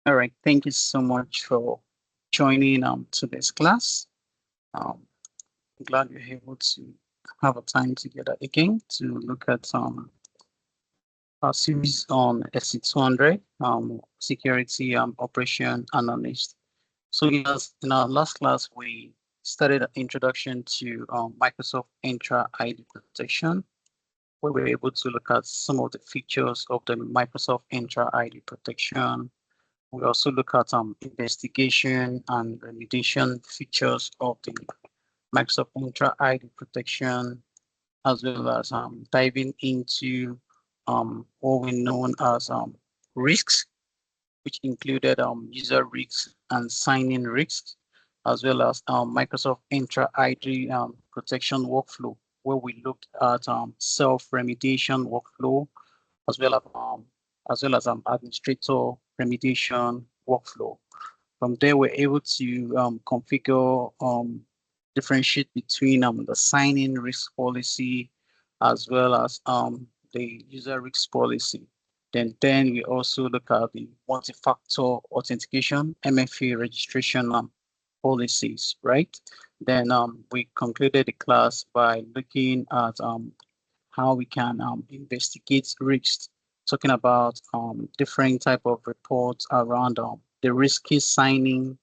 All right, thank you so much for joining to this class. Um, I'm glad you're able to have a time together again to look at our series on SC200, security operation analyst. So in our last class, we studied an introduction to Microsoft Entra ID protection, where we were able to look at some of the features of the Microsoft Entra ID protection. We also look at investigation and remediation features of the Microsoft Entra ID protection, as well as diving into what we know as risks, which included user risks and sign-in risks, as well as Microsoft Entra ID protection workflow, where we looked at self-remediation workflow, as well as administrator remediation workflow. From there, we're able to configure, differentiate between the sign-in risk policy as well as the user risk policy. Then we also look at the multi-factor authentication, MFA registration policies, right? Then we concluded the class by looking at how we can investigate risks, talking about different type of reports around the risky signing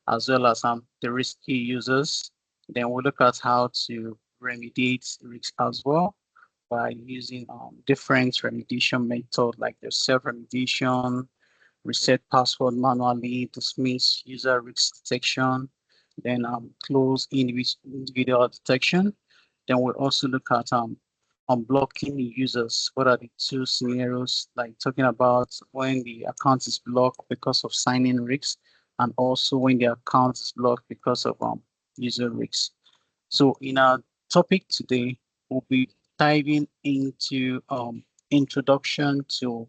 as well as the risky users. Then we'll look at how to remediate risks as well by using different remediation methods like the self-remediation, reset password manually, dismiss user risk detection, then close individual detection. Then we'll also look at unblocking the users. What are the two scenarios, like talking about when the account is blocked because of sign-in risks, and also when the account is blocked because of user risks. So in our topic today, we'll be diving into introduction to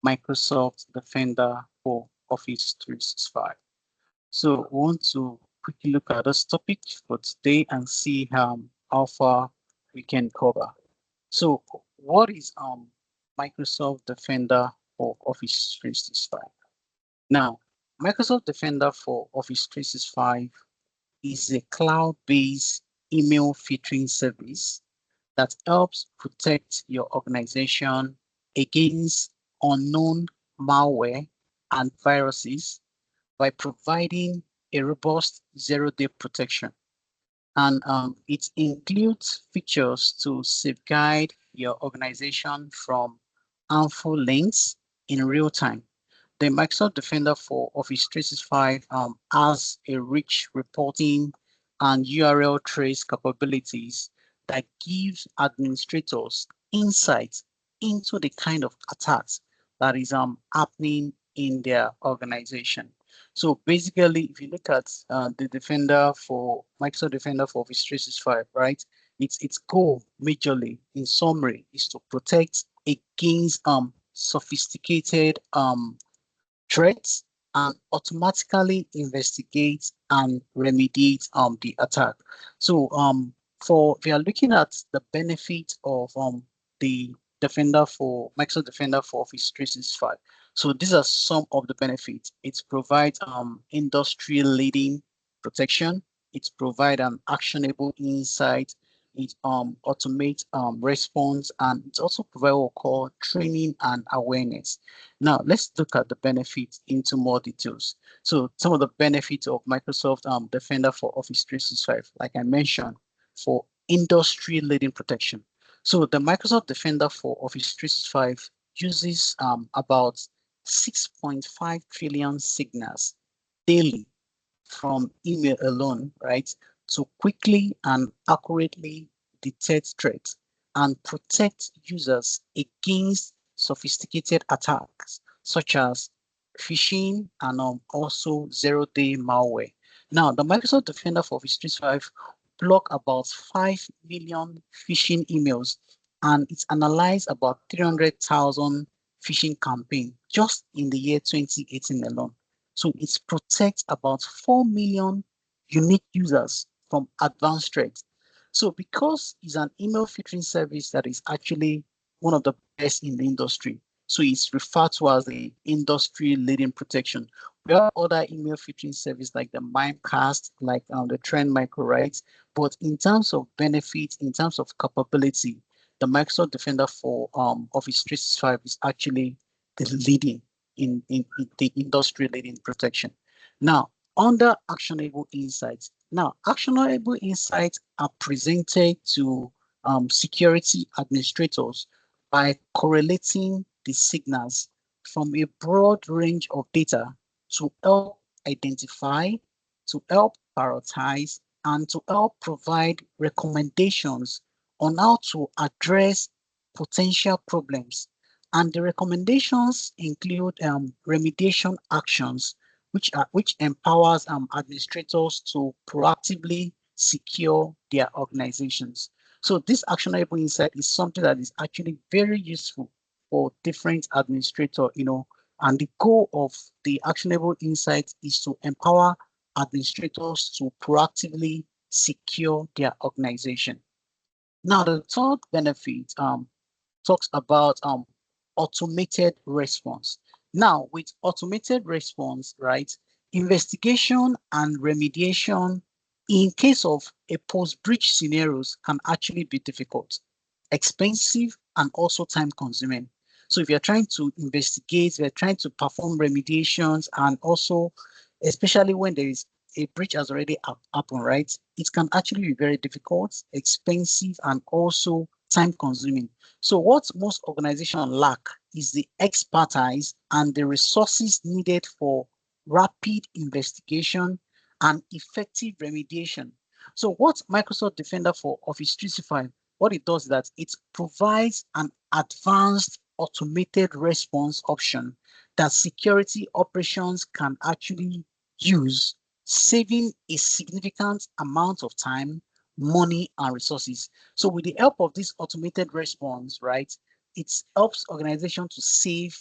Microsoft Defender for Office 365. So we want to quickly look at this topic for today and see how far we can cover. So what is Microsoft Defender for Office 365? Now, Microsoft Defender for Office 365 is a cloud-based email filtering service that helps protect your organization against unknown malware and viruses by providing a robust zero-day protection. And it includes features to safeguard your organization from harmful links in real time. The Microsoft Defender for Office 365 has a rich reporting and URL trace capabilities that gives administrators insights into the kind of attacks that is happening in their organization. So basically, if you look at the Defender for Microsoft Defender for Office 365, right, its goal majorly, in summary, is to protect against sophisticated threats and automatically investigate and remediate the attack. So for if you are looking at the benefit of the Defender for Microsoft Defender for Office 365. So these are some of the benefits. It provides industry leading protection. It provides an actionable insight. It automates response, and it also provides what we call training and awareness. Now, let's look at the benefits into more details. So some of the benefits of Microsoft Defender for Office 365, like I mentioned, for industry-leading protection. So the Microsoft Defender for Office 365 uses about 6.5 trillion signals daily from email alone, right, to quickly and accurately detect threats and protect users against sophisticated attacks such as phishing and also zero-day malware. Now, the Microsoft Defender for Office 365 block about 5 million phishing emails, and it's analyzed about 300,000 phishing campaigns just in the year 2018 alone. So it protects about 4 million unique users from advanced threats. So because it's an email filtering service that is actually one of the best in the industry, So it's referred to as the industry leading protection. We have other email filtering service like the Mimecast, like the Trend Micro, right? But in terms of benefits, in terms of capability, the Microsoft Defender for Office 365 is actually the leading in the industry leading protection. Now, under actionable insights. Now, actionable insights are presented to security administrators by correlating the signals from a broad range of data to help identify, to help prioritize, and to help provide recommendations on how to address potential problems. And the recommendations include remediation actions, which empowers administrators to proactively secure their organizations. So this actionable insight is something that is actually very useful for different administrators, and the goal of the actionable insight is to empower administrators to proactively secure their organization. Now, the third benefit talks about automated response. Now, with automated response, right, investigation and remediation in case of a post-breach scenarios can actually be difficult, expensive, and also time-consuming. So if you're trying to investigate, you're trying to perform remediations, and also, especially when there is a breach has already happened, right? It can actually be very difficult, expensive, and also time-consuming. So what most organizations lack is the expertise and the resources needed for rapid investigation and effective remediation. So what Microsoft Defender for Office 365, what it does is that it provides an advanced automated response option that security operations can actually use, saving a significant amount of time, money, and resources. So with the help of this automated response, right, it helps organizations to save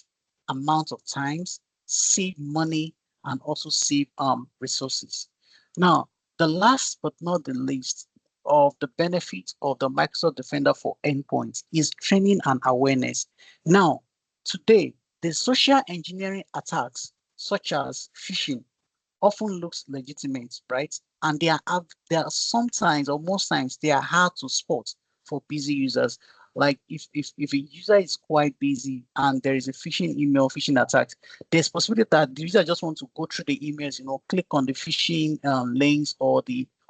amount of times, save money, and also save resources. Now, the last but not the least of the benefits of the Microsoft Defender for Endpoints is training and awareness. Now, today, the social engineering attacks such as phishing often looks legitimate, right? And they are sometimes or most times they are hard to spot for busy users. Like if a user is quite busy and there is a phishing email, phishing attack, there's possibility that the user just want to go through the emails, click on the phishing links or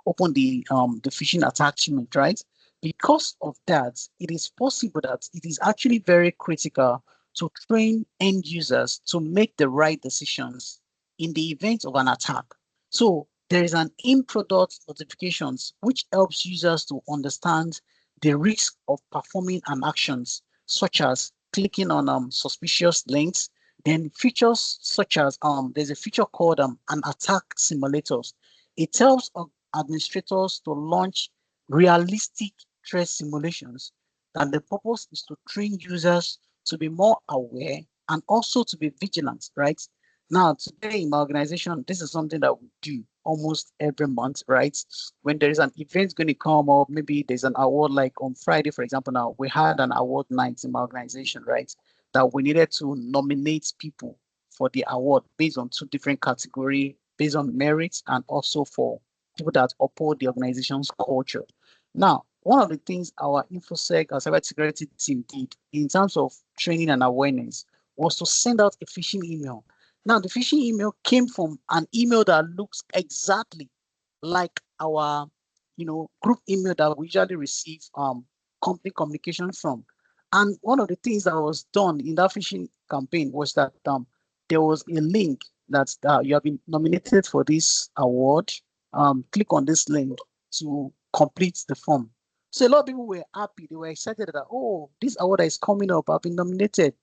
open the phishing attachment, right? Because of that, it is possible that it is actually very critical to train end users to make the right decisions in the event of an attack. So there is an in-product notifications which helps users to understand the risk of performing an actions such as clicking on suspicious links. Then features such as there's a feature called an attack simulators. It helps administrators to launch realistic threat simulations. And the purpose is to train users to be more aware and also to be vigilant, right? Now, today in my organization, this is something that we do almost every month, right? When there is an event going to come up, maybe there's an award like on Friday, for example, now we had an award night in my organization, right? That we needed to nominate people for the award based on two different categories, based on merits and also for people that uphold the organization's culture. Now, one of the things our InfoSec, our cybersecurity team did in terms of training and awareness was to send out a phishing email. Now, the phishing email came from an email that looks exactly like our, group email that we usually receive company communication from. And one of the things that was done in that phishing campaign was that there was a link that you have been nominated for this award. Click on this link to complete the form. So a lot of people were happy. They were excited that, oh, this award is coming up. I've been nominated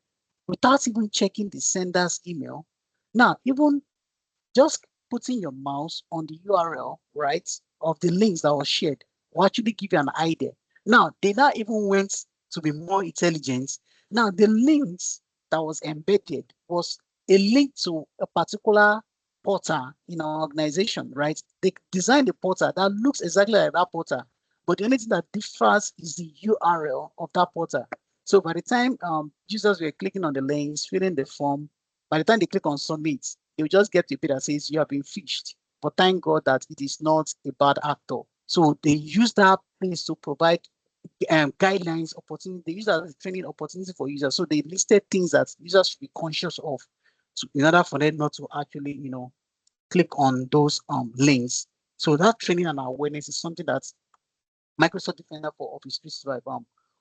without even checking the sender's email. Now, even just putting your mouse on the URL, right, of the links that was shared will actually give you an idea. Now, they now even went to be more intelligent. Now, the links that was embedded was a link to a particular portal in our organization, right? They designed a portal that looks exactly like that portal, but the only thing that differs is the URL of that portal. So by the time users were clicking on the links, filling the form, by the time they click on submit, they'll just get to a page that says you have been phished. But thank God that it is not a bad actor. So they use that place to provide guidelines, opportunity. They use that as a training opportunity for users. So they listed things that users should be conscious of, in order for them not to actually, click on those links. So that training and awareness is something that Microsoft Defender for Office 365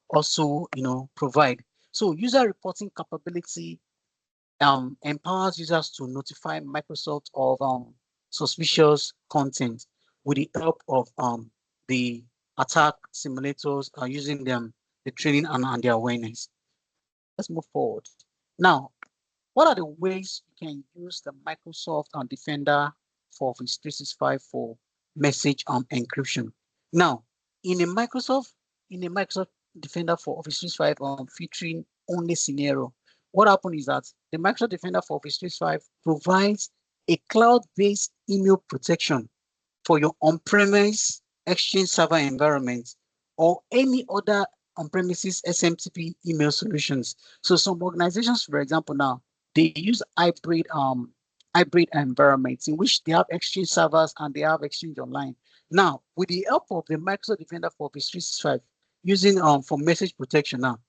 also provide. So user reporting capability empowers users to notify Microsoft of suspicious content with the help of the attack simulators using them, the training and the awareness. Let's move forward. Now, what are the ways you can use the Microsoft Defender for Office 365 for message encryption? Now, in a Microsoft Defender for Office 365 featuring only scenario, what happened is that the Microsoft Defender for Office 365 provides a cloud-based email protection for your on-premise Exchange server environment or any other on-premises SMTP email solutions. So some organizations, for example, now they use hybrid environments in which they have Exchange servers and they have Exchange Online. Now, with the help of the Microsoft Defender for Office 365, using for message protection now,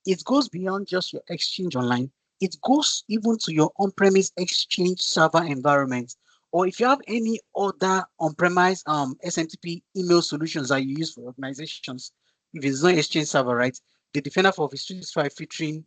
it goes beyond just your Exchange Online. It goes even to your on-premise Exchange server environment, or if you have any other on-premise SMTP email solutions that you use for organizations, if it's not Exchange server, right? The Defender for Office 365 featuring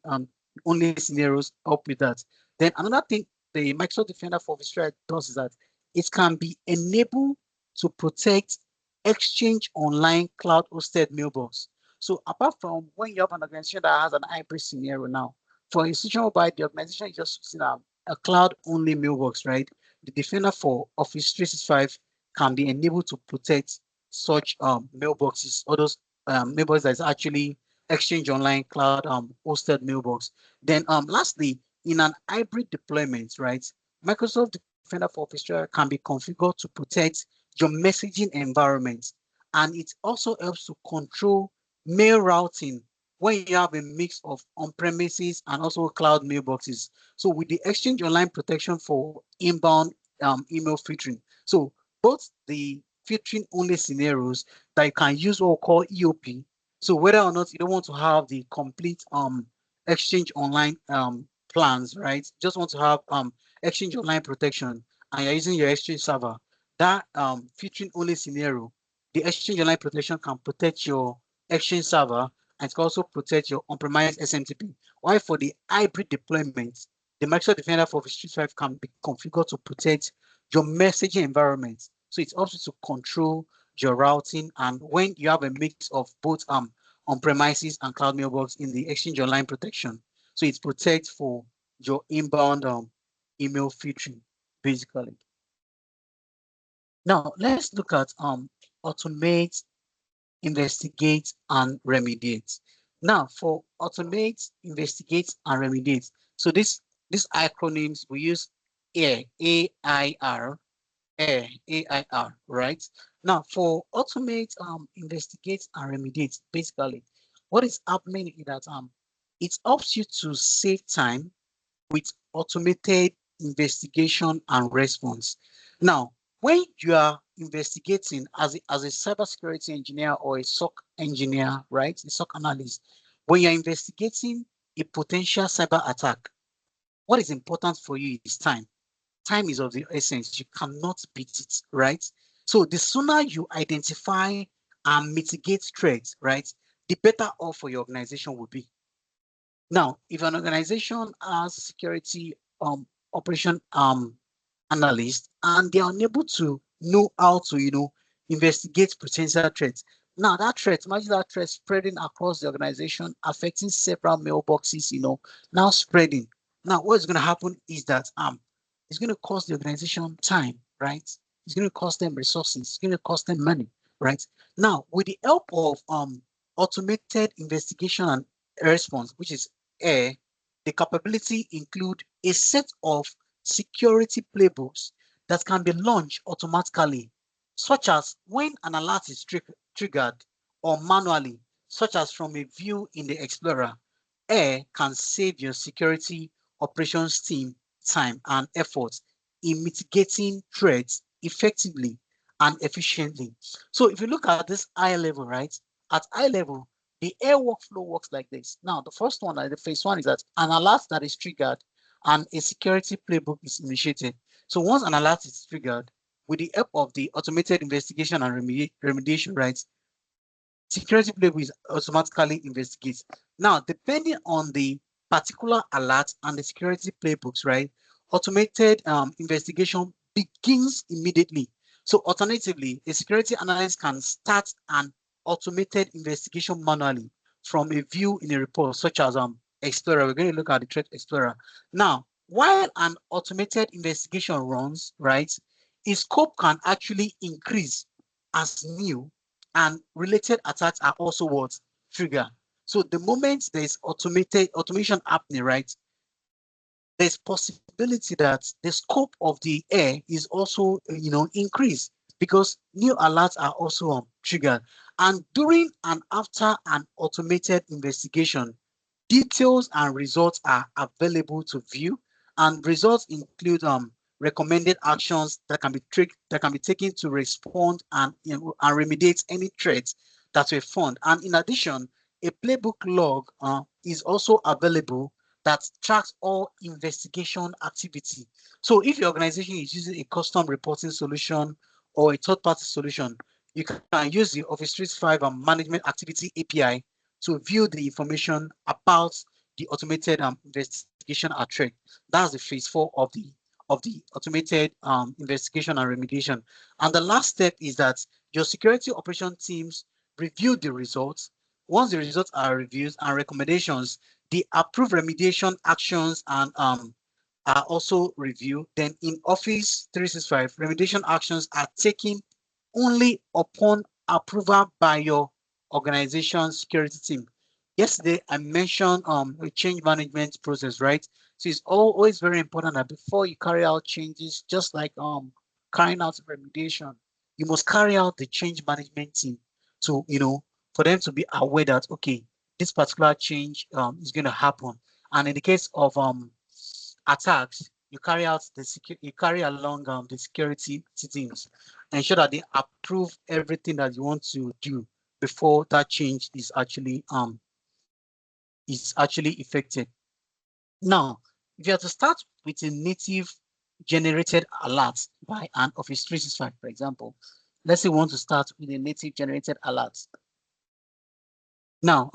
only scenarios help with that. Then another thing the Microsoft Defender for Office 365 does is that it can be enabled to protect Exchange Online cloud hosted mailbox. So apart from when you have an organization that has an hybrid scenario now, for institution whereby the organization is just using a cloud only mailbox, right? The Defender for Office 365 can be enabled to protect such mailboxes, or those mailboxes that is actually Exchange Online cloud hosted mailbox. Then lastly, in an hybrid deployment, right, Microsoft Defender for Office 365 can be configured to protect your messaging environment, and it also helps to control mail routing when you have a mix of on-premises and also cloud mailboxes. So with the Exchange Online protection for inbound email filtering, so both the filtering only scenarios that you can use what we call EOP. So whether or not you don't want to have the complete Exchange Online plans, right? Just want to have Exchange Online protection, and you're using your Exchange server. That filtering only scenario, the Exchange Online protection can protect your Exchange server, and it can also protect your on-premise SMTP. While for the hybrid deployment, the Microsoft Defender for Office 365 can be configured to protect your messaging environment. So it's also to control your routing, and when you have a mix of both on-premises and cloud mailbox in the Exchange Online protection. So it protects for your inbound email filtering, basically. Now let's look at automate, investigate, and remediate. Now for automate, investigate, and remediate. So these acronyms we use AIR, AIR, AIR, right? Now for automate, investigate, and remediate, basically, what is happening is that it helps you to save time with automated investigation and response. Now, when you are investigating as a cybersecurity engineer or a SOC engineer, right, a SOC analyst, when you're investigating a potential cyber attack, what is important for you is time. Time is of the essence. You cannot beat it, right? So the sooner you identify and mitigate threats, right, the better off for your organization will be. Now, if an organization has security operation analyst and they are unable to know how to, investigate potential threats. Now that threat, imagine that threat spreading across the organization, affecting several mailboxes, now spreading. Now, what's going to happen is that it's going to cost the organization time, right? It's going to cost them resources, it's going to cost them money, right? Now, with the help of automated investigation and response, which is AIR, the capability include a set of security playbooks that can be launched automatically, such as when an alert is triggered, or manually, such as from a view in the Explorer. error can save your security operations team time and effort in mitigating threats effectively and efficiently. So if you look at this high level, right? At high level, the air workflow works like this. Now, the first one, the phase one is that an alert that is triggered and a security playbook is initiated. So once an alert is triggered, with the help of the automated investigation and remediation, right, security playbook is automatically investigates. Now, depending on the particular alert and the security playbooks, right, automated investigation begins immediately. So alternatively, a security analyst can start an automated investigation manually from a view in a report, such as Explorer. We're going to look at the Threat Explorer. Now, while an automated investigation runs, right, its scope can actually increase as new and related attacks are also what trigger. So the moment there's automation happening, right, there's possibility that the scope of the air is also increased because new alerts are also triggered. And during and after an automated investigation, details and results are available to view, and results include recommended actions that can be taken to respond and and remediate any threats that were found. And in addition, a playbook log is also available that tracks all investigation activity. So if your organization is using a custom reporting solution or a third-party solution, you can use the Office 365 Management Activity API to view the information about the automated investigation at threat. That's the phase four of the automated investigation and remediation. And the last step is that your security operation teams review the results. Once the results are reviewed and recommendations, the approved remediation actions and are also reviewed. Then in Office 365, remediation actions are taken only upon approval by your organization security team. Yesterday, I mentioned a change management process, right? So it's always very important that before you carry out changes, just like carrying out remediation, you must carry out the change management team to, for them to be aware that, okay, this particular change is going to happen. And in the case of attacks, you carry along the security teams, ensure that they approve everything that you want to do before that change is actually effected. Now, if you have to start with a native generated alert by an Office 365, for example, let's say we want to start with a native generated alert. Now,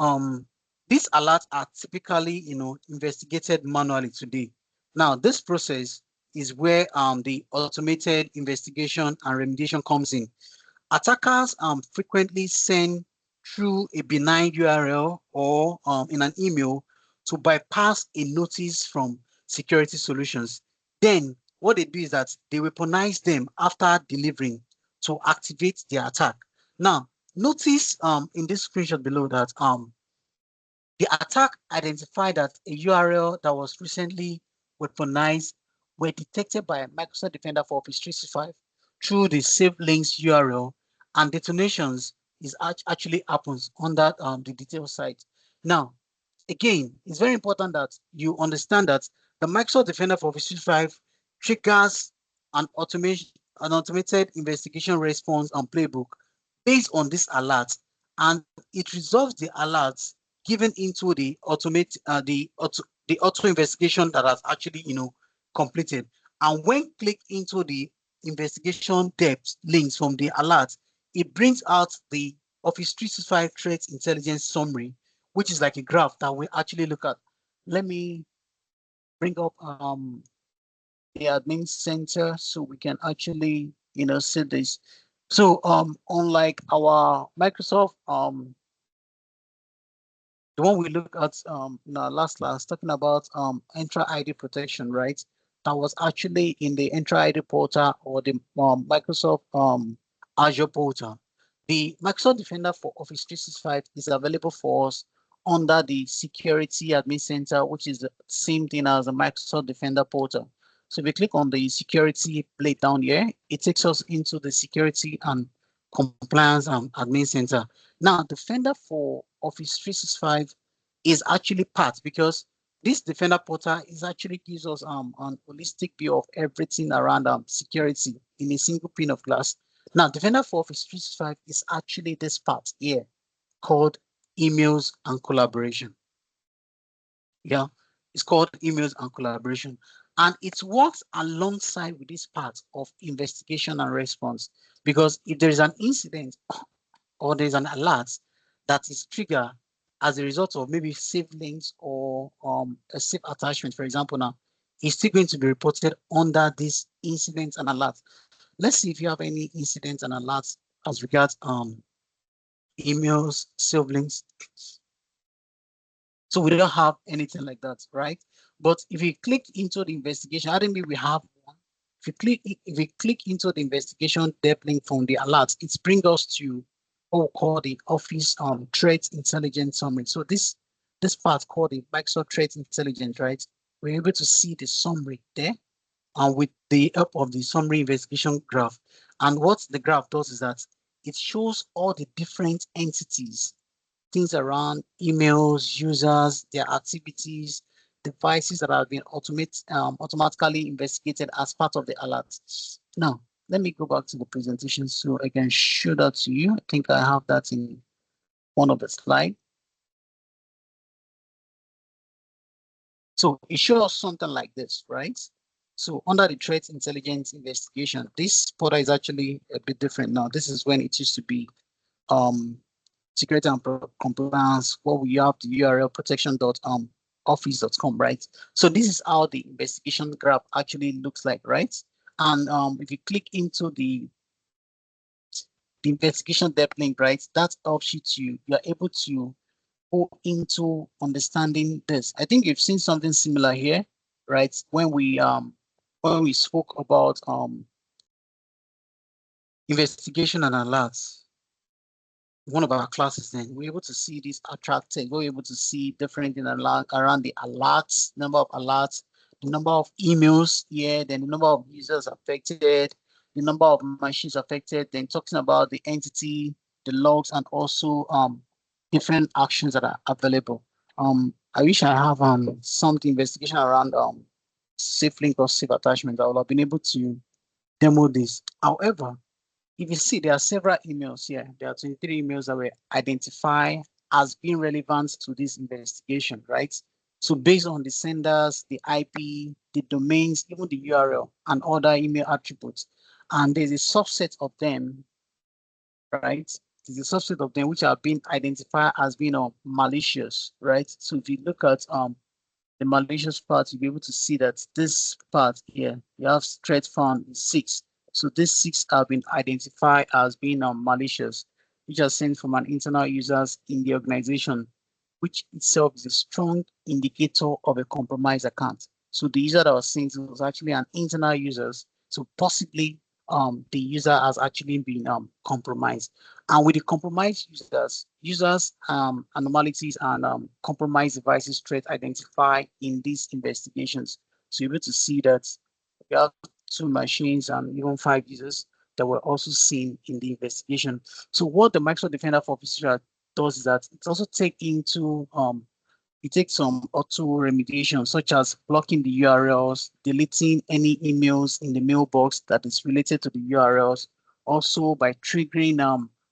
these alerts are typically, investigated manually today. Now, this process is where the automated investigation and remediation comes in. Attackers frequently send through a benign URL or in an email to bypass a notice from security solutions. Then what they do is that they weaponize them after delivering to activate the attack. Now, notice in this screenshot below that the attack identified that a URL that was recently weaponized were detected by Microsoft Defender for Office 365 through the save links URL, and detonations is actually happens on that the detail site. Now, again, it's very important that you understand that the Microsoft Defender for Office 365 triggers an automated investigation response and playbook based on this alert, and it resolves the alerts given into the auto investigation that has actually completed. And when click into the investigation depth links from the alert, it brings out the Office 365 threat intelligence summary, which is like a graph that we actually look at. Let me bring up the admin center so we can actually see this. So unlike our Microsoft the one we look at in our last class talking about Entra ID protection, right? That was actually in the Entra ID portal or the Microsoft Azure portal. The Microsoft Defender for Office 365 is available for us under the Security Admin Center, which is the same thing as the Microsoft Defender portal. So if we click on the security plate down here, it takes us into the security and compliance admin center. Now, Defender for Office 365 is actually part, because this defender portal is actually gives us an holistic view of everything around security in a single pane of glass. Now, defender for Office 365 is actually this part here called emails and collaboration. Yeah, it's called emails and collaboration. And it works alongside with this part of investigation and response. Because if there is an incident or there's an alert that is triggered as a result of maybe saved links or a safe attachment, for example, now, it's still going to be reported under this incidents and alerts. Let's see if you have any incidents and alerts as regards emails, saved links. So we don't have anything like that, right? But if you click into the investigation, I think we have one. If we click into the investigation depth link from the alerts, it brings us to what we call the Office Threat Intelligence Summary. So this part called the Microsoft Threat Intelligence, right? We're able to see the summary there, and with the help of the summary investigation graph. And what the graph does is that it shows all the different entities, things around emails, users, their activities, devices that have been automatically investigated as part of the alert. Now, let me go back to the presentation so I can show that to you. I think I have that in one of the slides. So it shows something like this, right? So under the threat intelligence investigation, this portal is actually a bit different now. This is when it used to be um, security and compliance, what we have the URL protection.office.com, right? So this is how the investigation graph actually looks like, right? And if you click into the investigation depth link, right, that helps you're able to go into understanding this. I think you've seen something similar here, right? When we spoke about investigation and alerts, one of our classes, then we're able to see this attractive. We're able to see different things around the alerts, number of alerts, the number of emails here, then the number of users affected, the number of machines affected, then talking about the entity, the logs, and also different actions that are available. I wish I have some investigation around safe link or safe attachment. I would have been able to demo this. However, if you see, there are several emails here. There are 23 emails that were identified as being relevant to this investigation, right? So based on the senders, the IP, the domains, even the URL, and other email attributes. And there's a subset of them, right? There's a subset of them which have been identified as being malicious, right? So if you look at the malicious part, you'll be able to see that this part here, you have threat found in 6. So these 6 have been identified as being malicious, which are sent from an internal users in the organization, which itself is a strong indicator of a compromised account. So the user that was sent was actually an internal user. So possibly the user has actually been compromised. And with the compromised users anomalies and compromised devices threat identified in these investigations. So you're able to see that we have 2 machines and even 5 users that were also seen in the investigation. So what the Microsoft Defender for Office does is that it also it takes some auto remediation, such as blocking the URLs, deleting any emails in the mailbox that is related to the URLs, also by triggering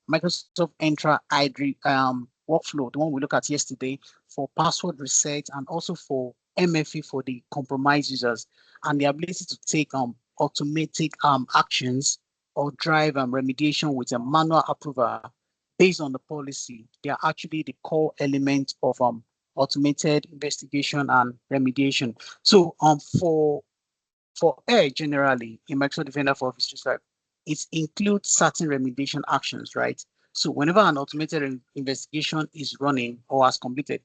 Microsoft Entra ID workflow, the one we looked at yesterday, for password reset and also for MFA for the compromised users, and the ability to take automatic actions or drive remediation with a manual approval based on the policy. They are actually the core element of automated investigation and remediation. So for air generally in Microsoft Defender for Office 365, it includes certain remediation actions, right? So whenever an automated investigation is running or has completed,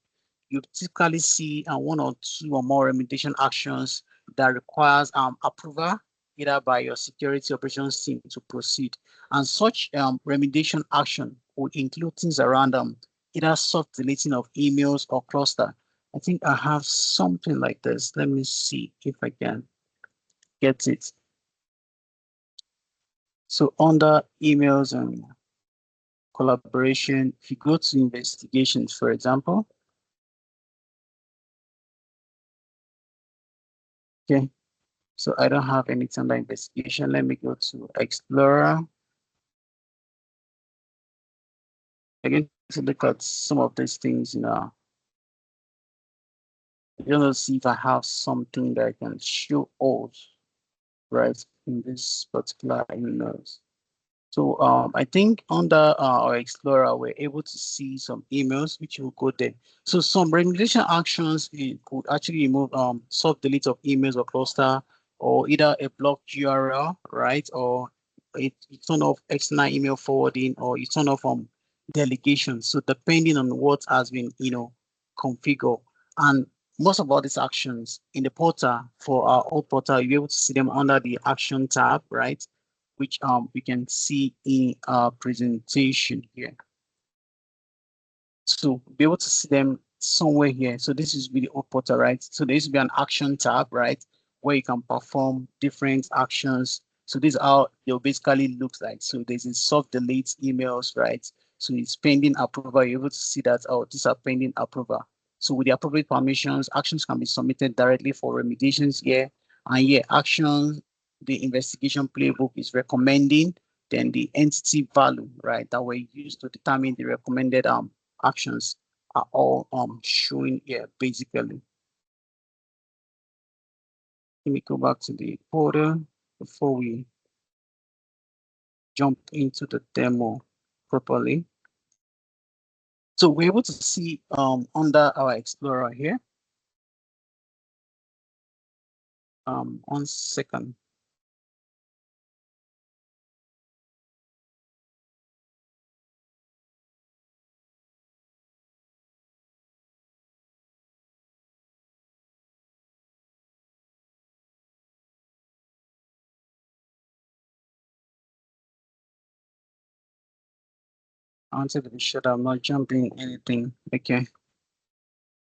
you typically see one or two or more remediation actions that requires approval either by your security operations team to proceed. And such remediation action will include things around either soft deleting of emails or cluster. I think I have something like this. Let me see if I can get it. So under emails and collaboration, if you go to investigations, for example, Okay, so I don't have anything under investigation. Let me go to Explorer. Again, to look at some of these things, I'm gonna see if I have something that I can show us, right, in this particular emails. So I think under our Explorer, we're able to see some emails which will go there. So some remediation actions it could actually remove soft delete of emails or cluster, or either a blocked URL, right? Or it turn off external email forwarding, or you turn off delegation. So depending on what has been configured. And most of all these actions in the portal for our old portal, you'll be able to see them under the action tab, right? Which we can see in our presentation here. So be able to see them somewhere here. So this is video portal, right? So there used to be an action tab, right? Where you can perform different actions. So this is how they'll basically looks like. So there's a soft delete emails, right? So it's pending approval. You're able to see that, oh, these are pending approval. So with the appropriate permissions, actions can be submitted directly for remediations here. And yeah, actions, the investigation playbook is recommending, then the entity value, right, that were used to determine the recommended actions are all showing here basically. Let me go back to the portal before we jump into the demo properly. So we're able to see under our Explorer here. 1 second. I wanted to be sure that I'm not jumping anything. Okay.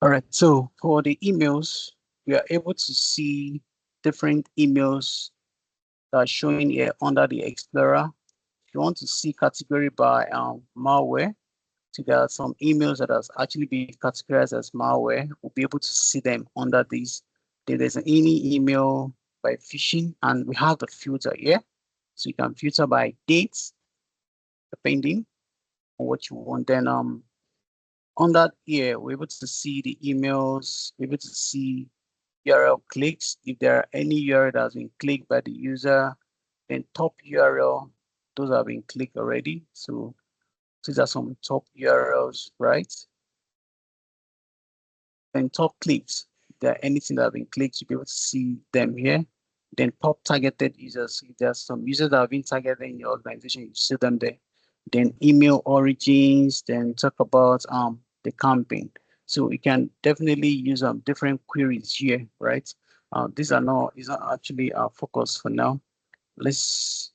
All right. So for the emails, we are able to see different emails that are showing here under the Explorer. If you want to see category by malware, so there are some emails that has actually been categorized as malware. We'll be able to see them under this. Then there's any email by phishing, and we have the filter here. So you can filter by dates, depending on what you want. Then on that here, we're able to see the emails, we're able to see URL clicks. If there are any URL that has been clicked by the user, then top URL, those have been clicked already. So these are some top URLs, right? Then top clicks. If there are anything that have been clicked, you'll be able to see them here. Then top targeted users. If there's some users that have been targeted in your organization, you see them there. Then email origins, then talk about the campaign. So we can definitely use different queries here, right? These are not is not actually our focus for now. Let's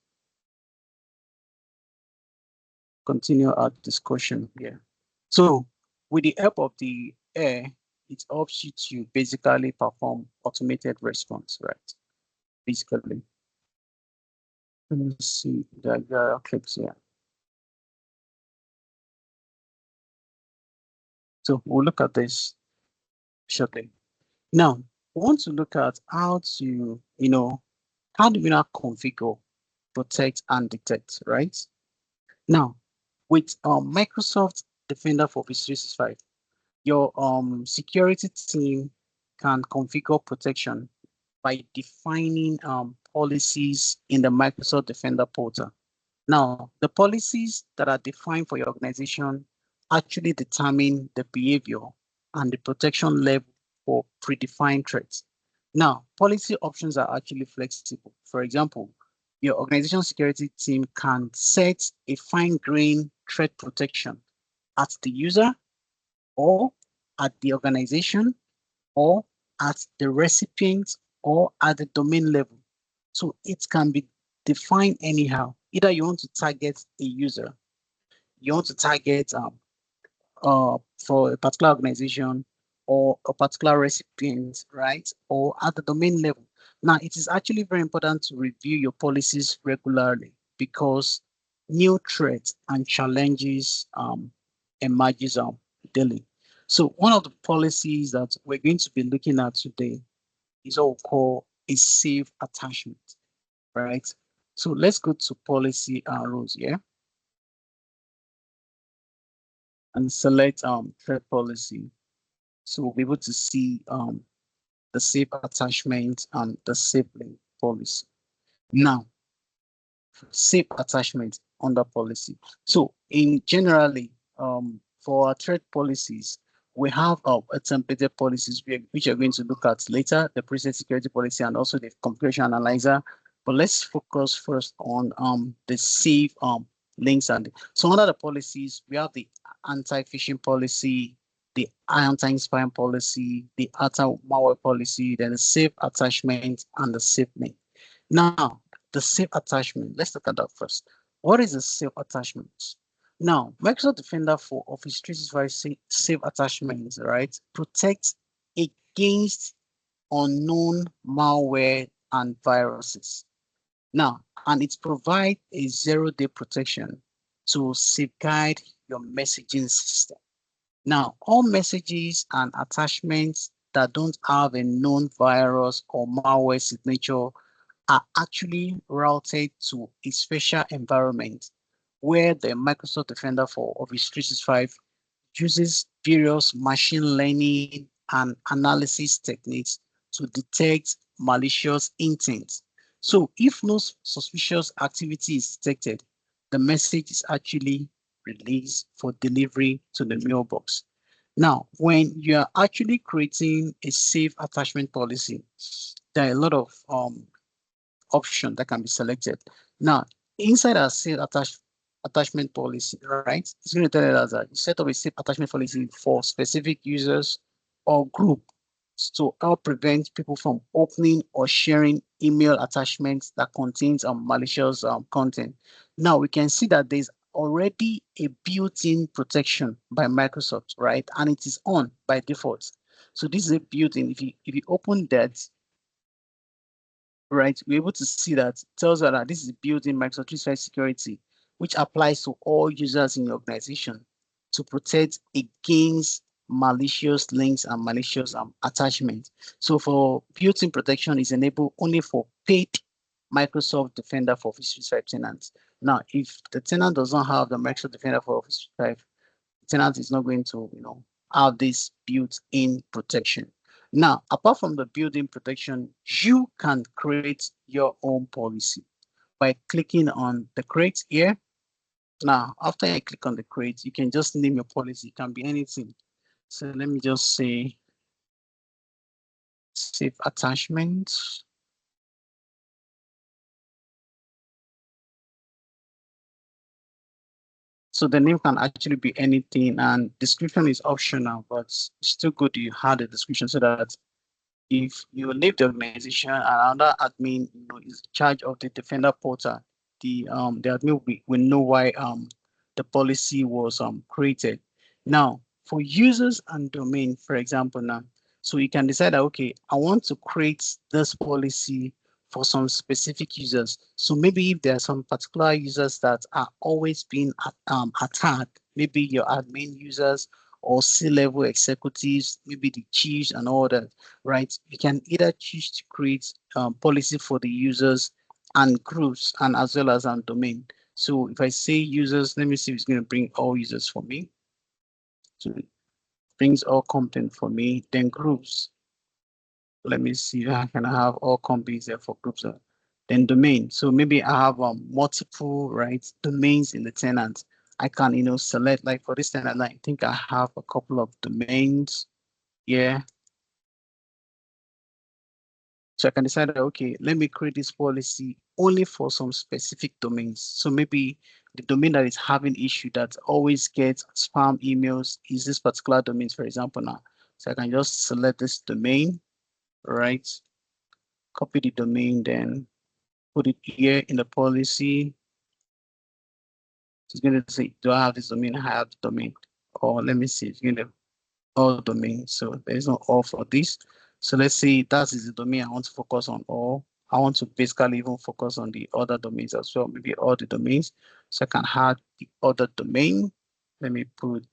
continue our discussion here. So with the help of the air, it helps you to basically perform automated response, right? Basically. Let me see the URL clips here. So we'll look at this shortly. Now, we want to look at how to, how do we now configure, protect, and detect, right? Now, with Microsoft Defender for Office 365, your security team can configure protection by defining policies in the Microsoft Defender portal. Now, the policies that are defined for your organization actually determine the behavior and the protection level for predefined threats. Now, policy options are actually flexible. For example, your organization security team can set a fine-grained threat protection at the user or at the organization or at the recipient or at the domain level. So it can be defined anyhow. Either you want to target a user, you want to target for a particular organization or a particular recipient, right? Or at the domain level. Now, it is actually very important to review your policies regularly because new threats and challenges emerges daily. So one of the policies that we're going to be looking at today is what we call a safe attachment, right? So let's go to policy and rules here and select thread policy. So we'll be able to see the safe attachment and the safe link policy. Now, safe attachment under policy. So in generally, for our thread policies, we have a templated policies which are going to look at later, the preset security policy and also the configuration analyzer. But let's focus first on the safe links. And so under the policies, we have the anti-phishing policy, the anti-spam policy, the anti-malware policy, then the safe attachment and the safe link. Now, the safe attachment, let's look at that first. What is a safe attachment? Now, Microsoft Defender for Office 365 safe attachments, right, protects against unknown malware and viruses. Now, and it provides a 0-day protection to safeguard your messaging system. Now, all messages and attachments that don't have a known virus or malware signature are actually routed to a special environment where the Microsoft Defender for Office 365 uses various machine learning and analysis techniques to detect malicious intent. So if no suspicious activity is detected, the message is actually released for delivery to the mailbox. Now, when you are actually creating a safe attachment policy, there are a lot of option that can be selected. Now, inside our safe attachment policy, right, it's going to tell us that you set up a safe attachment policy for specific users or group to help prevent people from opening or sharing email attachments that contains malicious content. Now, we can see that there's already a built-in protection by Microsoft, right? And it is on by default. So this is a built-in. If you open that, right, we're able to see that tells us that this is built in Microsoft 365 security, which applies to all users in your organization to protect against malicious links and malicious attachments. So for built-in protection is enabled only for paid Microsoft Defender for Office 365 tenants. Now, if the tenant does not have the Microsoft Defender for Office 365, tenant is not going to, have this built-in protection. Now, apart from the built-in protection, you can create your own policy by clicking on the create here. Now, after I click on the create, you can just name your policy. It can be anything. So let me just say safe attachments. So the name can actually be anything and description is optional, but it's still good you had a description so that if you leave the organization and another admin is in charge of the Defender portal, the admin will know why the policy was created. Now, for users and domain, for example, now, so you can decide that, okay, I want to create this policy for some specific users. So maybe if there are some particular users that are always being attacked, maybe your admin users or C-level executives, maybe the chiefs and all that, right? You can either choose to create policy for the users and groups and as well as on domain. So if I say users, let me see if it's going to bring all users for me. So it brings all content for me, then groups. Let me see, I can have all companies there for groups. Then domain. So maybe I have multiple, right, domains in the tenant. I can, select, like for this tenant, I think I have a couple of domains. Yeah. So I can decide that, okay, let me create this policy only for some specific domains. So maybe the domain that is having issue that always gets spam emails is this particular domain, for example, now. So I can just select this domain, right? Copy the domain, then put it here in the policy. It's going to say, do I have this domain? I have the domain. Or let me see, it's going to all domain. So there's no all for this. So let's say that is the domain I want to focus on, or I want to basically even focus on the other domains as well, maybe all the domains. So I can add the other domain. Let me put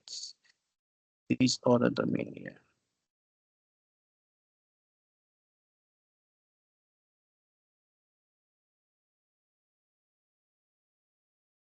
this other domain here.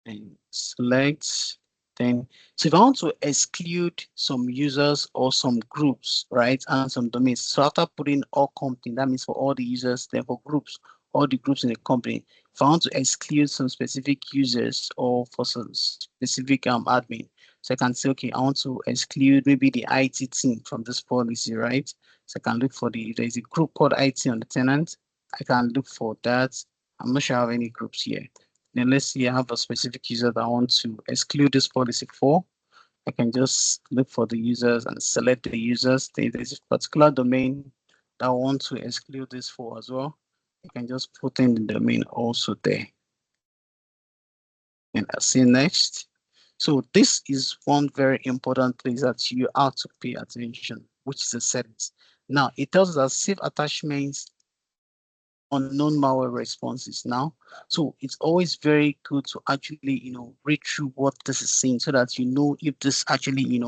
and select. Then, so if I want to exclude some users or some groups, right, and some domains, so after putting all company, that means for all the users, then for groups, all the groups in the company. If I want to exclude some specific users or for some specific admin, so I can say, okay, I want to exclude maybe the IT team from this policy, right? So I can look for the, there's a group called IT on the tenant. I can look for that. I'm not sure I have any groups here. Then let's say I have a specific user that I want to exclude this policy for. I can just look for the users and select the users. There's a particular domain that I want to exclude this for as well. I can just put in the domain also there. And I'll see next. So this is one very important place that you have to pay attention, which is the settings. Now it tells us that save attachments unknown malware responses now. So it's always very good to actually, read through what this is saying so that you know if this actually,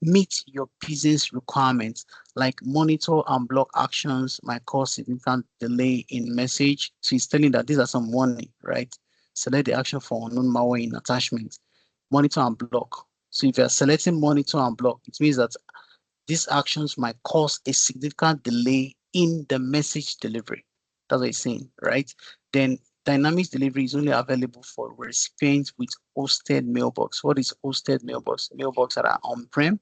meet your business requirements, like monitor and block actions might cause significant delay in message. So it's telling that these are some warning, right? Select the action for unknown malware in attachments, monitor and block. So if you're selecting monitor and block, it means that these actions might cause a significant delay in the message delivery. That's what it's saying, right? Then Dynamics delivery is only available for recipients with hosted mailbox. What is hosted mailbox? Mailbox that are on-prem.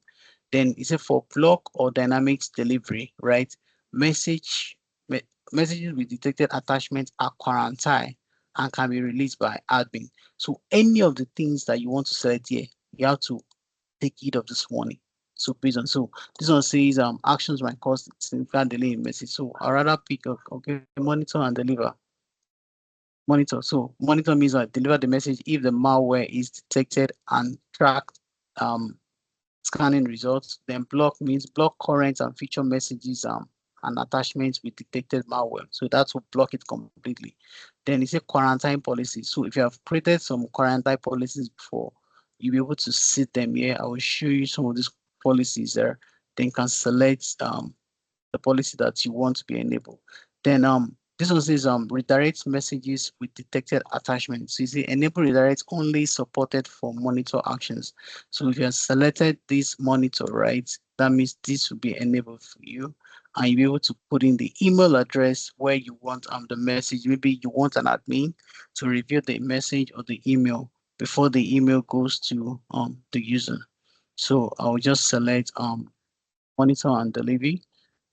Then is it for block or Dynamics delivery, right? Message me, Messages with detected attachments are quarantined and can be released by admin. So any of the things that you want to select here, you have to take heed of this warning. So based on, so this one says actions might cause significant delay in message. So I rather pick okay, monitor and deliver. Monitor. So monitor means I deliver the message if the malware is detected and tracked scanning results. Then block means block current and feature messages and attachments with detected malware. So that will block it completely. Then it's a quarantine policy. So if you have created some quarantine policies before, you'll be able to see them here. I will show you some of these policies there. Then you can select the policy that you want to be enabled. Then this one says redirect messages with detected attachments. So you see enable redirect only supported for monitor actions. So if you have selected this monitor, right, that means this will be enabled for you. And you'll be able to put in the email address where you want the message. Maybe you want an admin to review the message or the email before the email goes to the user. So I'll just select monitor and delivery,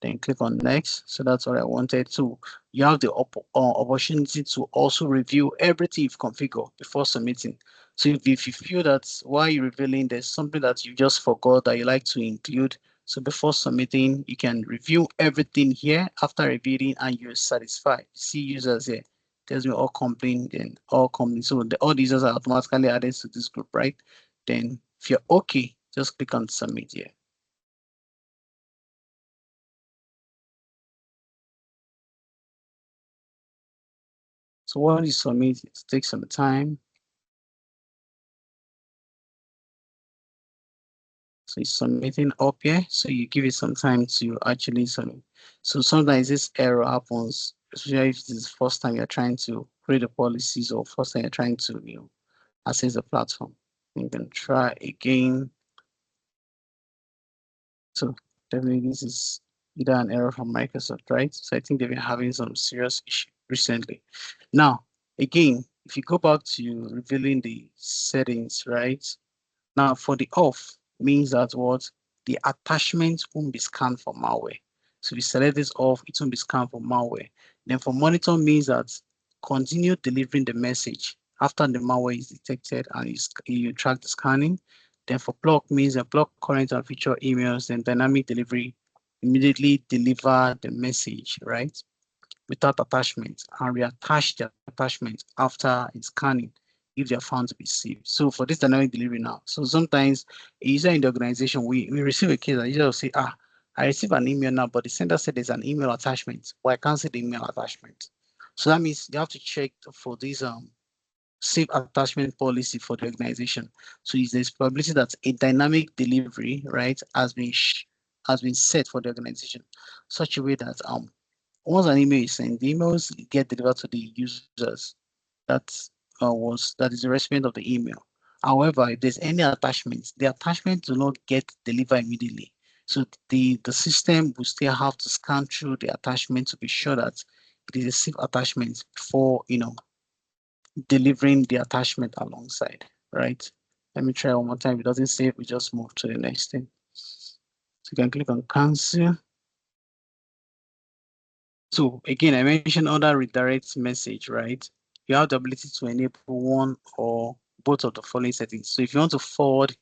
then click on next. So that's what I wanted. So you have the opportunity to also review everything you've configured before submitting. So if you feel that while you're revealing, there's something that you just forgot that you like to include, so before submitting, you can review everything here. After reviewing and you're satisfied, see users here. Tells me all company, then all company. So all the users are automatically added to this group, right? Then if you're okay, just click on submit here. So what is submit? It takes some time. So it's submitting up here. So you give it some time to actually submit. So sometimes this error happens, especially if this is the first time you're trying to create the policies or first time you're trying to access the platform. You can try again. So definitely this is either an error from Microsoft, right? So I think they've been having some serious issue recently. Now, again, if you go back to revealing the settings, right? Now, for the off means that what the attachment won't be scanned for malware. So if you select this off, it won't be scanned for malware. Then for monitor means that continue delivering the message after the malware is detected and you track the scanning. Then for block means that block current and future emails, then dynamic delivery immediately deliver the message, right? Without attachment and reattach the attachment after it's scanning if they're found to be saved. So for this dynamic delivery now, so sometimes a user in the organization, we receive a case that user will say, I receive an email now, but the sender said there's an email attachment, but I can't see the email attachment. So that means you have to check for this save attachment policy for the organization. So is there's probability that a dynamic delivery, right, has been set for the organization, such a way that once an email is sent, the emails get delivered to the users. That's was that is the recipient of the email. However, if there's any attachments, the attachments do not get delivered immediately. So the system will still have to scan through the attachment to be sure that it is a safe attachment before delivering the attachment alongside, right? Let me try one more time. If it doesn't save, we just move to the next thing. So you can click on cancel. So again, I mentioned other redirect message, right? You have the ability to enable one or both of the following settings. So if you want to forward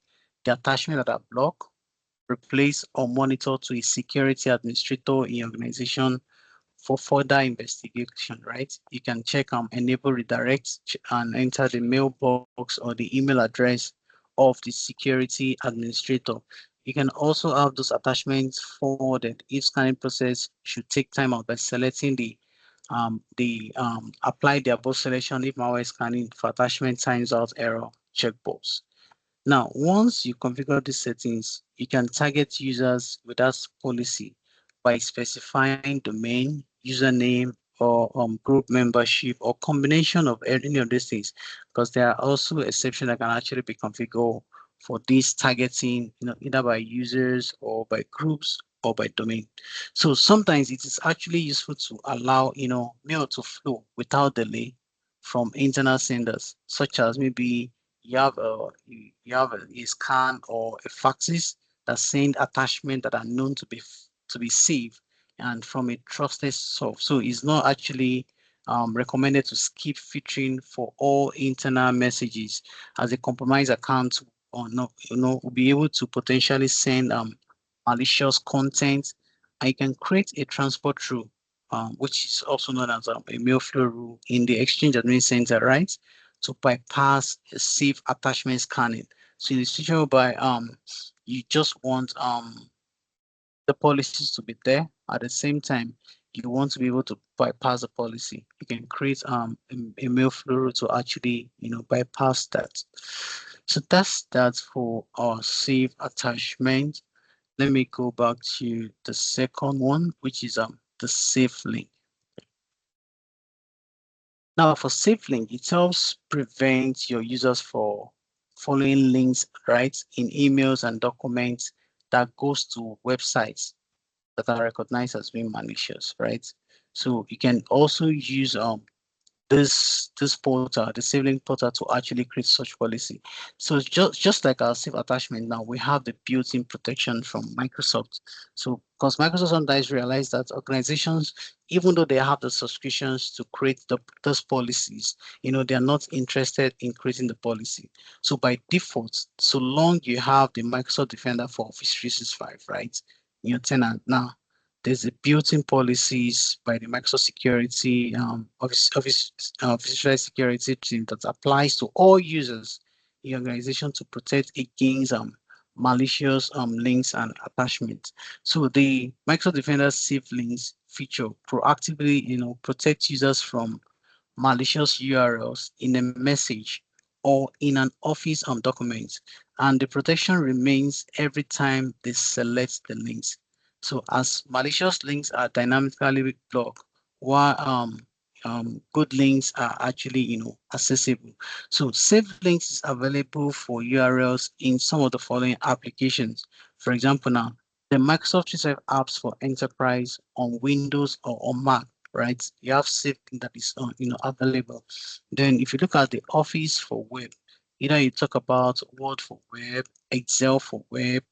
the attachment that are blocked, replace or monitor to a security administrator in your organization for further investigation, right? You can check enable redirect and enter the mailbox or the email address of the security administrator. You can also have those attachments forwarded. Each scanning process should take time out by selecting the apply the above selection if malware scanning for attachment times out error checkbox. Now, once you configure these settings, you can target users with that policy by specifying domain, username, or group membership, or combination of any of these things, because there are also exceptions that can actually be configured for this targeting, either by users or by groups or by domain. So sometimes it is actually useful to allow, mail to flow without delay from internal senders, such as maybe you have a scan or a faxes that send attachment that are known to be safe and from a trusted source. So it's not actually recommended to skip filtering for all internal messages, as a compromised account or no, will be able to potentially send malicious content. I can create a transport rule, which is also known as a mail flow rule in the Exchange Admin Center, right? To bypass a safe attachment scanning. So in the situation by you just want the policies to be there. At the same time, you want to be able to bypass the policy. You can create a mail flow to actually bypass that. So that's that for our safe attachment. Let me go back to the second one, which is the safe link. Now for safe link, it helps prevent your users for following links, right, in emails and documents that goes to websites that are recognized as being malicious, right? So you can also use this portal, the SafeLink portal, to actually create such policy. So it's just like our safe attachment now, we have the built-in protection from Microsoft. So because Microsoft sometimes realize that organizations, even though they have the subscriptions to create those policies, they're not interested in creating the policy. So by default, so long you have the Microsoft Defender for Office 365, right, in your tenant now, there's a built-in policies by the Microsoft Security Office Security team that applies to all users in the organization to protect against malicious links and attachments. So the Microsoft Defender Safe Links feature proactively, protects users from malicious URLs in a message or in an Office document, and the protection remains every time they select the links. So as malicious links are dynamically blocked, while good links are actually accessible. So safe links is available for URLs in some of the following applications. For example, now the Microsoft 365 apps for enterprise on Windows or on Mac, right? You have safe link that is available. Then if you look at the Office for web, either you talk about Word for web, Excel for web,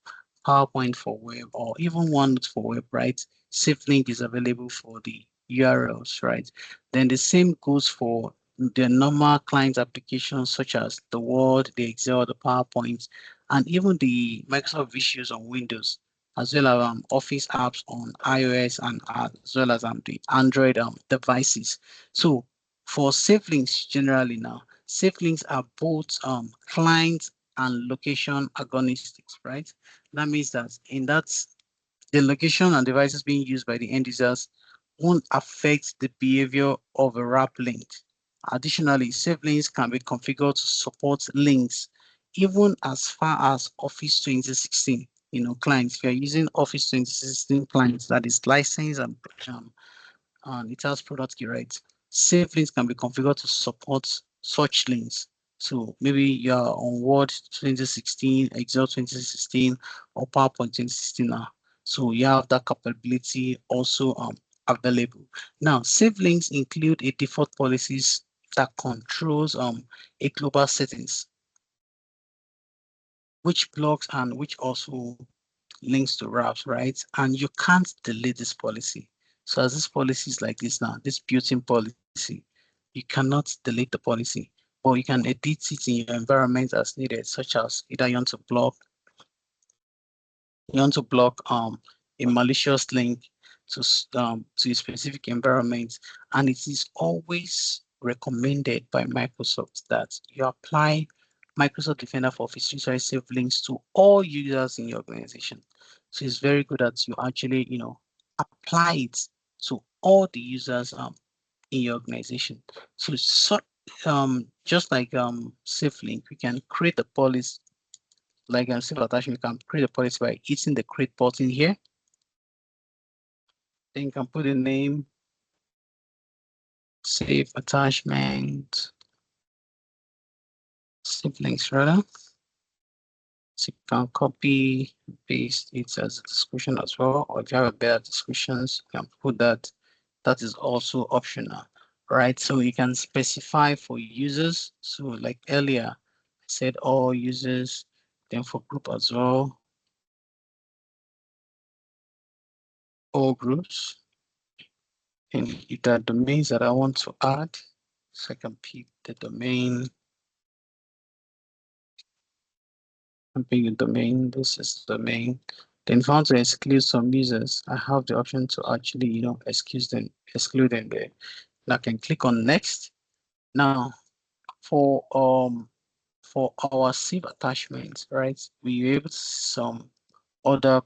PowerPoint for web, or even OneNote for web, right? Safe link is available for the URLs, right? Then the same goes for the normal client applications such as the Word, the Excel, the PowerPoint, and even the Microsoft Visuals on Windows, as well as Office apps on iOS, and as well as the Android devices. So for safe links generally now, safe links are both client and location agnostic, right? That means that in that the location and devices being used by the end users won't affect the behavior of a wrap link. Additionally, safe links can be configured to support links even as far as Office 2016. Clients, if you're using Office 2016 clients that is licensed and it has product key rights, safe links can be configured to support such links. So maybe you're on Word 2016, Excel 2016, or PowerPoint 2016 now. So you have that capability also available. Now, save links include a default policies that controls a global settings, which blocks and which also links to wraps, right? And you can't delete this policy. So as this policy is like this now, this built-in policy, you cannot delete the policy, but you can edit it in your environment as needed, such as either you want to block a malicious link to a specific environment, and it is always recommended by Microsoft that you apply Microsoft Defender for Office 365 links to all users in your organization. So it's very good that you actually apply it to all the users in your organization. Just like safe link, we can create a policy like a civil attachment, you can create a policy by hitting the create button here. Then you can put a name, save attachment, save links rather. So you can copy, paste it as a description as well, or if you have a better descriptions, you can put that. That is also optional, right? So you can specify for users. So like earlier, I said all users, then for group as well, all groups. And if there are domains that I want to add, so I can pick the domain, and pick the domain, this is the domain. Then if I want to exclude some users, I have the option to actually, exclude them there. And I can click on next. Now for our save attachments, right? We able to see some other